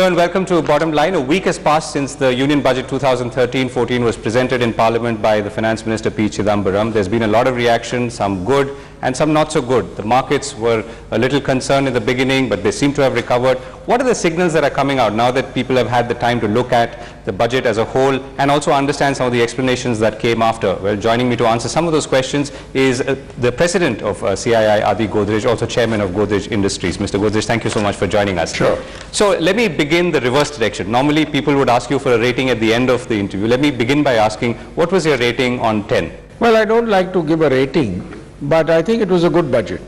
Hello and welcome to Bottom Line. A week has passed since the Union Budget 2013-14 was presented in Parliament by the Finance Minister P. Chidambaram. There's been a lot of reaction, some good and some not so good. The markets were a little concerned in the beginning, but they seem to have recovered. What are the signals that are coming out now that people have had the time to look at the budget as a whole and also understand some of the explanations that came after? Well, joining me to answer some of those questions is the President of CII, Adi Godrej, also Chairman of Godrej Industries. Mr. Godrej, thank you so much for joining us. Sure. So let me begin the reverse direction. Normally people would ask you for a rating at the end of the interview. Let me begin by asking, what was your rating on 10? Well, I don't like to give a rating, but I think it was a good budget.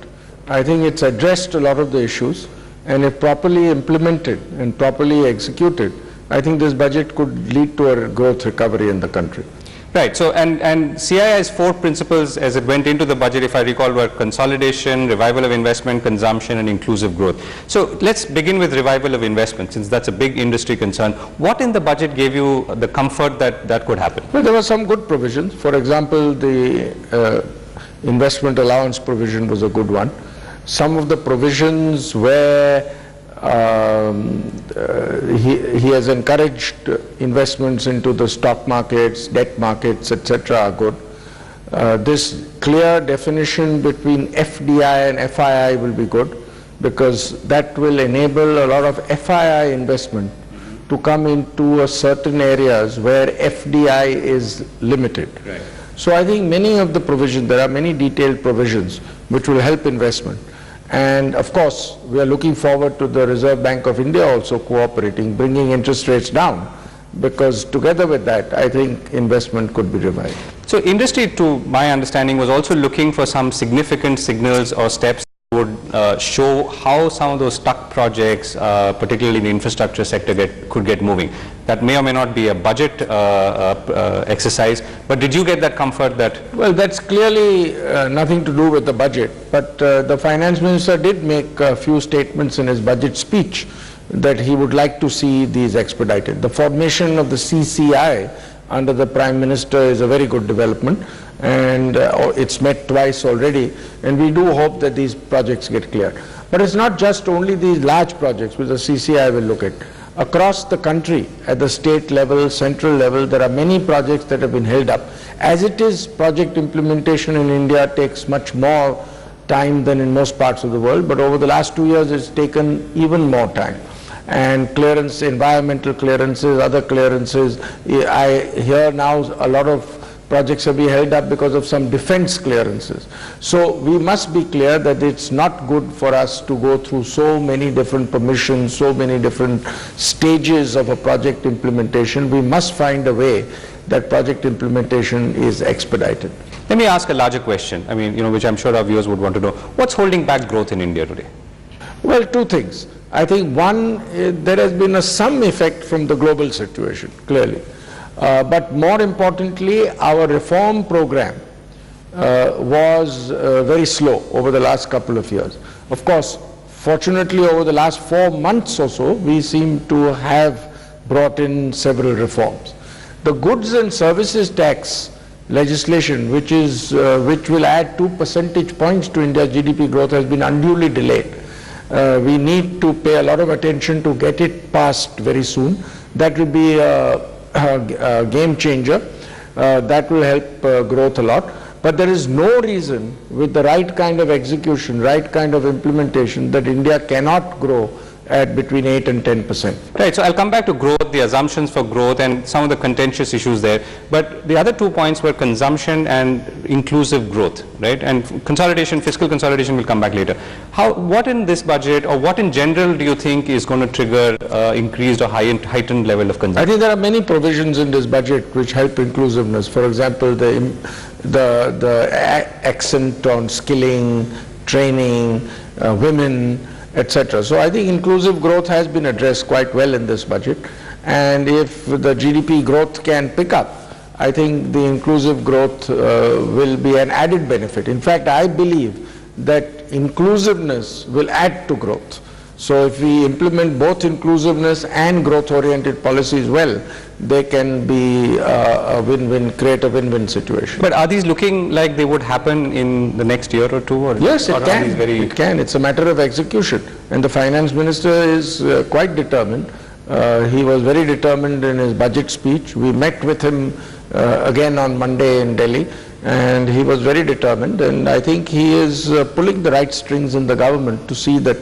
I think it's addressed a lot of the issues, and if properly implemented and properly executed, I think this budget could lead to a growth recovery in the country. Right. So, and CII's 4 principles as it went into the budget, if I recall, were consolidation, revival of investment, consumption and inclusive growth. So let's begin with revival of investment, since that's a big industry concern. What in the budget gave you the comfort that that could happen? Well, there were some good provisions. For example, the investment allowance provision was a good one. Some of the provisions where he has encouraged investments into the stock markets, debt markets, etc. are good. This clear definition between FDI and FII will be good, because that will enable a lot of FII investment to come into certain areas where FDI is limited. Right. So I think many of the provisions, there are many detailed provisions which will help investment. And of course, we are looking forward to the Reserve Bank of India also cooperating, bringing interest rates down, because together with that, I think investment could be revived. So industry, to my understanding, was also looking for some significant signals or steps that would show how some of those stuck projects, particularly in the infrastructure sector, could get moving. That may or may not be a budget exercise, but did you get that comfort that... Well, that's clearly nothing to do with the budget, but the Finance Minister did make a few statements in his budget speech that he would like to see these expedited. The formation of the CCI under the Prime Minister is a very good development, and it's met twice already, and we do hope that these projects get cleared. But it's not just only these large projects which the CCI will look at. Across the country, at the state level, central level, there are many projects that have been held up. As it is, project implementation in India takes much more time than in most parts of the world, but over the last 2 years it's taken even more time. And clearance, environmental clearances, other clearances, I hear now a lot of projects have been held up because of some defense clearances. So we must be clear that it's not good for us to go through so many different permissions, so many different stages of a project implementation. We must find a way that project implementation is expedited. Let me ask a larger question, I mean, which I'm sure our viewers would want to know. What's holding back growth in India today? Well, 2 things. I think one, there has been some effect from the global situation, clearly. But more importantly, our reform program was very slow over the last couple of years. Of course, fortunately, over the last 4 months or so, we seem to have brought in several reforms. The goods and services tax legislation, which will add 2 percentage points to India's GDP growth, has been unduly delayed. We need to pay a lot of attention to get it passed very soon. That will be a game changer. That will help growth a lot. But there is no reason, with the right kind of execution, right kind of implementation, that India cannot grow at between 8 and 10%. Right, so I'll come back to growth, the assumptions for growth and some of the contentious issues there. But the other 2 points were consumption and inclusive growth, right? And consolidation, fiscal consolidation will come back later. What in this budget, or what in general do you think is going to trigger increased or heightened level of consumption? I think there are many provisions in this budget which help inclusiveness. For example, the accent on skilling, training, women, etc. So I think inclusive growth has been addressed quite well in this budget, and if the GDP growth can pick up, I think the inclusive growth will be an added benefit. In fact, I believe that inclusiveness will add to growth. So if we implement both inclusiveness and growth-oriented policies well, they can be a win-win, create a win-win situation. But are these looking like they would happen in the next year or 2? Or yes, it can. It can. It's a matter of execution. And the Finance Minister is quite determined He was very determined in his budget speech. We met with him again on Monday in Delhi, and he was very determined, and I think he is pulling the right strings in the government to see that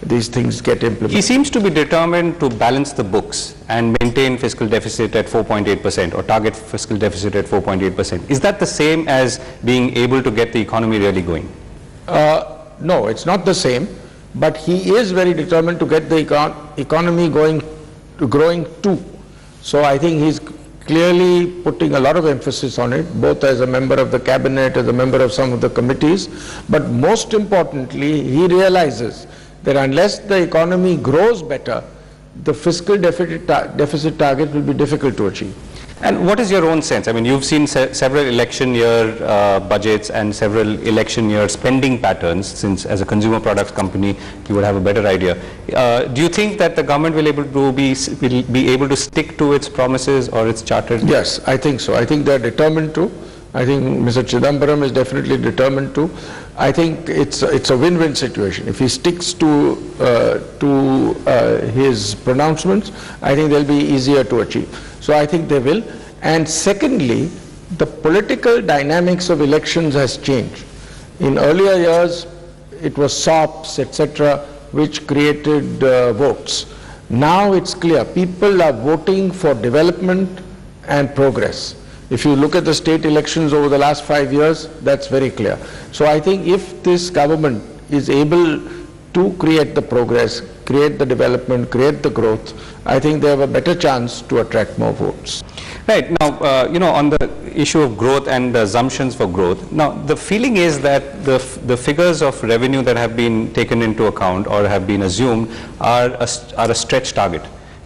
these things get implemented. He seems to be determined to balance the books and maintain fiscal deficit at 4.8% or target fiscal deficit at 4.8%. Is that the same as being able to get the economy really going? No, it's not the same, but he is very determined to get the economy growing too. So I think he's clearly putting a lot of emphasis on it, both as a member of the cabinet, as a member of some of the committees. But most importantly, he realizes that unless the economy grows better, the fiscal deficit target will be difficult to achieve. And what is your own sense? I mean, you've seen several election year budgets and several election year spending patterns, since as a consumer products company, you would have a better idea. Do you think that the government will be able to stick to its promises or its chartered? Yes, I think so. I think they're determined to. I think Mr. Chidambaram is definitely determined to. I think it's a win-win situation. If he sticks to his pronouncements, I think they'll be easier to achieve. So I think they will. And secondly, the political dynamics of elections has changed. In earlier years, it was SOPs, etc., which created votes. Now it's clear, people are voting for development and progress. If you look at the state elections over the last 5 years, that's very clear. So I think if this government is able to create the progress, create the development, create the growth, I think they have a better chance to attract more votes. Right. Now, on the issue of growth and the assumptions for growth, now the feeling is that the figures of revenue that have been taken into account or have been assumed are a stretch target.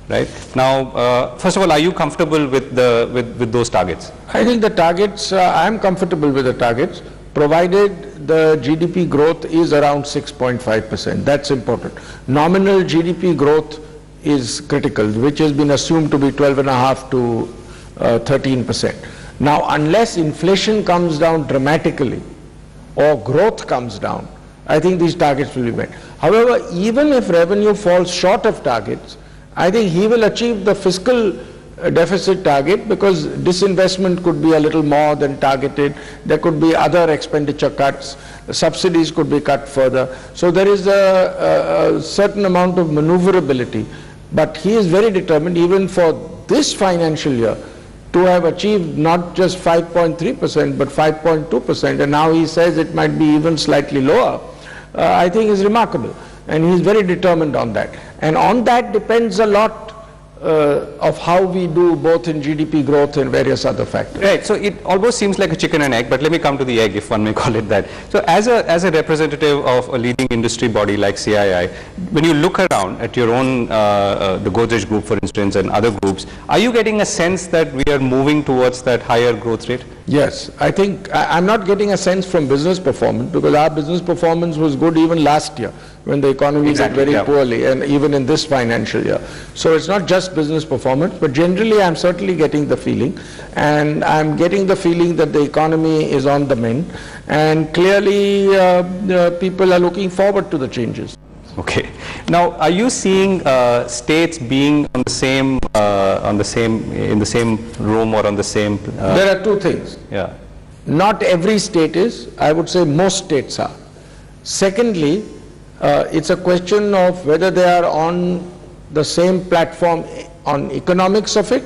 Right. Now, first of all, are you comfortable with those targets? I think the targets, I am comfortable with the targets, provided the GDP growth is around 6.5%. That's important. Nominal GDP growth is critical, which has been assumed to be 12.5 to 13%. Now, unless inflation comes down dramatically or growth comes down, I think these targets will be met. However, even if revenue falls short of targets, I think he will achieve the fiscal deficit target, because disinvestment could be a little more than targeted. There could be other expenditure cuts. Subsidies could be cut further. So there is a certain amount of maneuverability. But he is very determined, even for this financial year, to have achieved not just 5.3% but 5.2%, and now he says it might be even slightly lower. I think is remarkable, and he is very determined on that. And on that depends a lot of how we do both in GDP growth and various other factors. Right. So it almost seems like a chicken and egg, but let me come to the egg, if one may call it that. So as a representative of a leading industry body like CII, when you look around at your own, the Godrej group, for instance, and other groups, are you getting a sense that we are moving towards that higher growth rate? Yes. I think I'm not getting a sense from business performance, because our business performance was good even last year, when the economy did very poorly, and even in this financial year. So it's not just business performance, but generally I'm certainly getting the feeling, and I'm getting the feeling that the economy is on the mend, and clearly people are looking forward to the changes. Okay. Now, are you seeing states being on the same, in the same room or on the same? There are two things. Yeah. Not every state is. I would say most states are. Secondly, it's a question of whether they are on the same platform on economics of it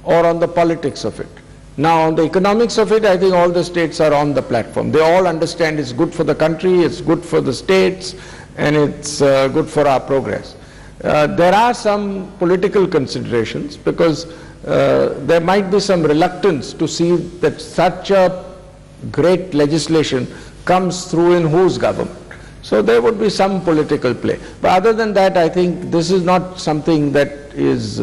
or on the politics of it. Now, on the economics of it, I think all the states are on the platform. They all understand it's good for the country, it's good for the states, and it's good for our progress. There are some political considerations, because there might be some reluctance to see that such a great legislation comes through in whose government. So there would be some political play. But other than that, I think this is not something that is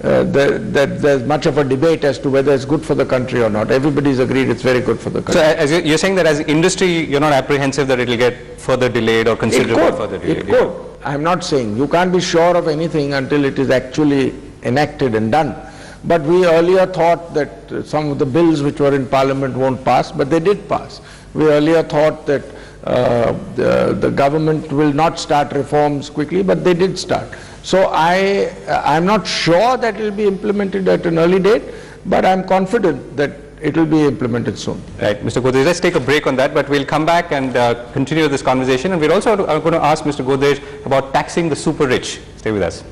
that there's much of a debate as to whether it's good for the country or not. Everybody's agreed it's very good for the country. So as you're saying that as industry, you're not apprehensive that it will get further delayed or considerably further delayed? It could. I'm not saying. You can't be sure of anything until it is actually enacted and done. But we earlier thought that some of the bills which were in Parliament won't pass, but they did pass. We earlier thought that the government will not start reforms quickly, but they did start. So I'm not sure that it will be implemented at an early date, but I'm confident that it will be implemented soon. Right, Mr. Godrej, let's take a break on that, but we'll come back and continue this conversation. And we're also going to ask Mr. Godrej about taxing the super rich. Stay with us.